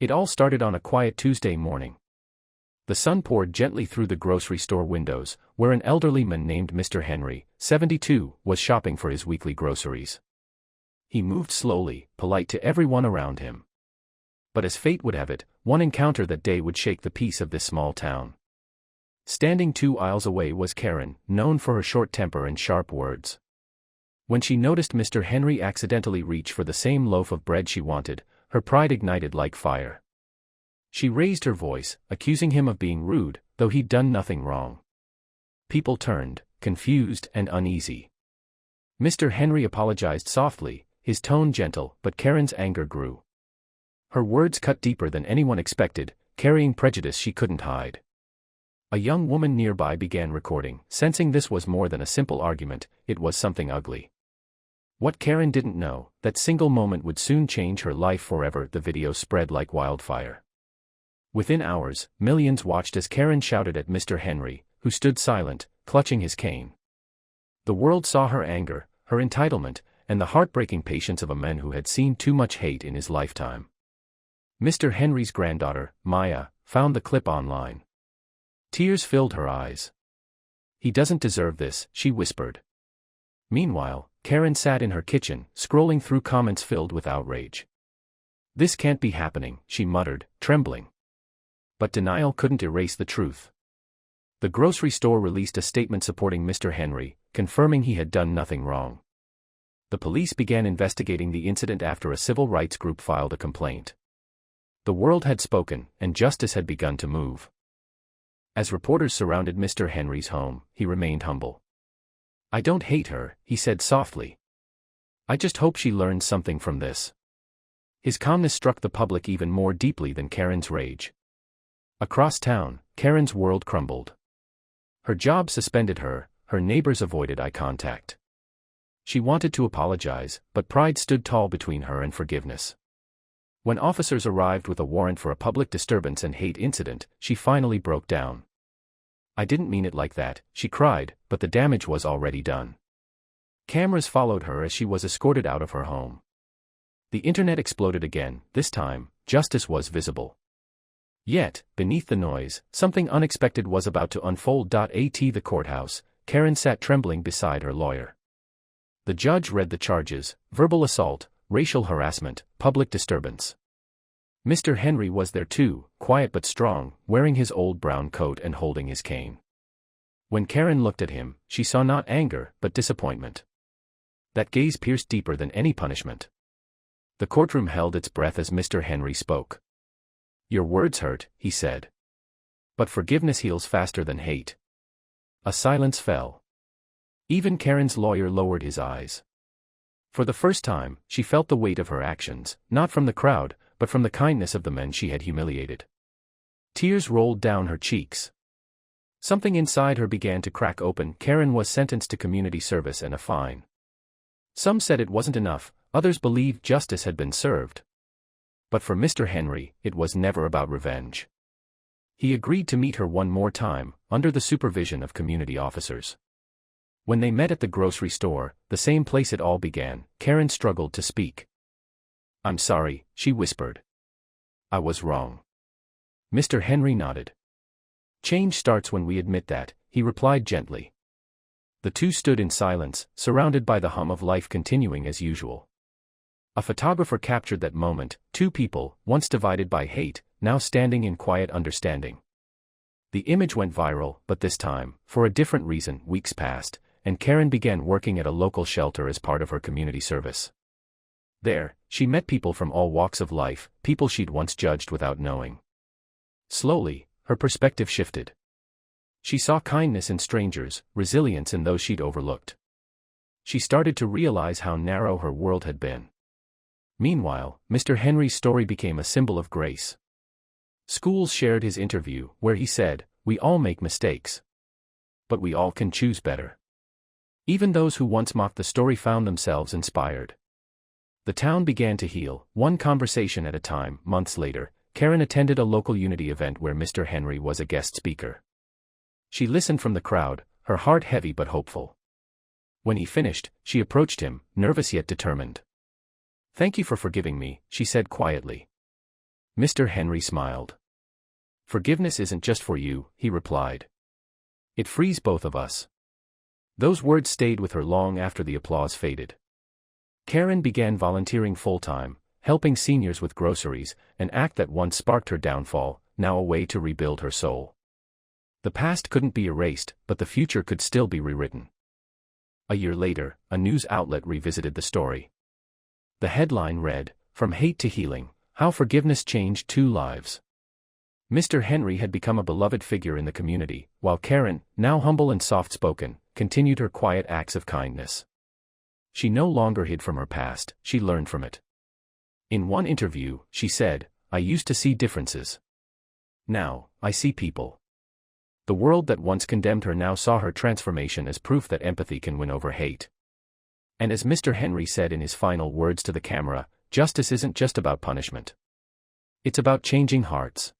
It all started on a quiet Tuesday morning. The sun poured gently through the grocery store windows, where an elderly man named Mr. Henry, 72, was shopping for his weekly groceries. He moved slowly, polite to everyone around him. But as fate would have it, one encounter that day would shake the peace of this small town. Standing 2 aisles away was Karen, known for her short temper and sharp words. When she noticed Mr. Henry accidentally reach for the same loaf of bread she wanted, her pride ignited like fire. She raised her voice, accusing him of being rude, though he'd done nothing wrong. People turned, confused and uneasy. Mr. Henry apologized softly, his tone gentle, but Karen's anger grew. Her words cut deeper than anyone expected, carrying prejudice she couldn't hide. A young woman nearby began recording, sensing this was more than a simple argument, it was something ugly. What Karen didn't know, that single moment would soon change her life forever. The video spread like wildfire. Within hours, millions watched as Karen shouted at Mr. Henry, who stood silent, clutching his cane. The world saw her anger, her entitlement, and the heartbreaking patience of a man who had seen too much hate in his lifetime. Mr. Henry's granddaughter, Maya, found the clip online. Tears filled her eyes. "He doesn't deserve this," she whispered. Meanwhile, Karen sat in her kitchen, scrolling through comments filled with outrage. "This can't be happening," she muttered, trembling. But denial couldn't erase the truth. The grocery store released a statement supporting Mr. Henry, confirming he had done nothing wrong. The police began investigating the incident after a civil rights group filed a complaint. The world had spoken, and justice had begun to move. As reporters surrounded Mr. Henry's home, he remained humble. "I don't hate her," he said softly. "I just hope she learns something from this." His calmness struck the public even more deeply than Karen's rage. Across town, Karen's world crumbled. Her job suspended her, her neighbors avoided eye contact. She wanted to apologize, but pride stood tall between her and forgiveness. When officers arrived with a warrant for a public disturbance and hate incident, she finally broke down. "I didn't mean it like that," she cried, but the damage was already done. Cameras followed her as she was escorted out of her home. The internet exploded again, this time, justice was visible. Yet, beneath the noise, something unexpected was about to unfold. At the courthouse, Karen sat trembling beside her lawyer. The judge read the charges: verbal assault, racial harassment, public disturbance. Mr. Henry was there too, quiet but strong, wearing his old brown coat and holding his cane. When Karen looked at him, she saw not anger, but disappointment. That gaze pierced deeper than any punishment. The courtroom held its breath as Mr. Henry spoke. "Your words hurt," he said. "But forgiveness heals faster than hate." A silence fell. Even Karen's lawyer lowered his eyes. For the first time, she felt the weight of her actions, not from the crowd, but from the kindness of the men she had humiliated. Tears rolled down her cheeks. Something inside her began to crack open. Karen was sentenced to community service and a fine. Some said it wasn't enough, others believed justice had been served. But for Mr. Henry, it was never about revenge. He agreed to meet her one more time, under the supervision of community officers. When they met at the grocery store, the same place it all began, Karen struggled to speak. "I'm sorry," she whispered. "I was wrong." Mr. Henry nodded. "Change starts when we admit that," he replied gently. The two stood in silence, surrounded by the hum of life continuing as usual. A photographer captured that moment, two people, once divided by hate, now standing in quiet understanding. The image went viral, but this time, for a different reason. Weeks passed, and Karen began working at a local shelter as part of her community service. There, she met people from all walks of life, people she'd once judged without knowing. Slowly, her perspective shifted. She saw kindness in strangers, resilience in those she'd overlooked. She started to realize how narrow her world had been. Meanwhile, Mr. Henry's story became a symbol of grace. Schools shared his interview, where he said, "We all make mistakes. But we all can choose better." Even those who once mocked the story found themselves inspired. The town began to heal, one conversation at a time. Months later, Karen attended a local unity event where Mr. Henry was a guest speaker. She listened from the crowd, her heart heavy but hopeful. When he finished, she approached him, nervous yet determined. "Thank you for forgiving me," she said quietly. Mr. Henry smiled. Forgiveness isn't just for you, he replied. It frees both of us. Those words stayed with her long after the applause faded. Karen began volunteering full-time, helping seniors with groceries, an act that once sparked her downfall, now a way to rebuild her soul. The past couldn't be erased, but the future could still be rewritten. A year later, a news outlet revisited the story. The headline read, "From Hate to Healing, How Forgiveness Changed Two Lives." Mr. Henry had become a beloved figure in the community, while Karen, now humble and soft-spoken, continued her quiet acts of kindness. She no longer hid from her past, she learned from it. In one interview, she said, "I used to see differences. Now, I see people." The world that once condemned her now saw her transformation as proof that empathy can win over hate. And as Mr. Henry said in his final words to the camera, justice isn't just about punishment. It's about changing hearts.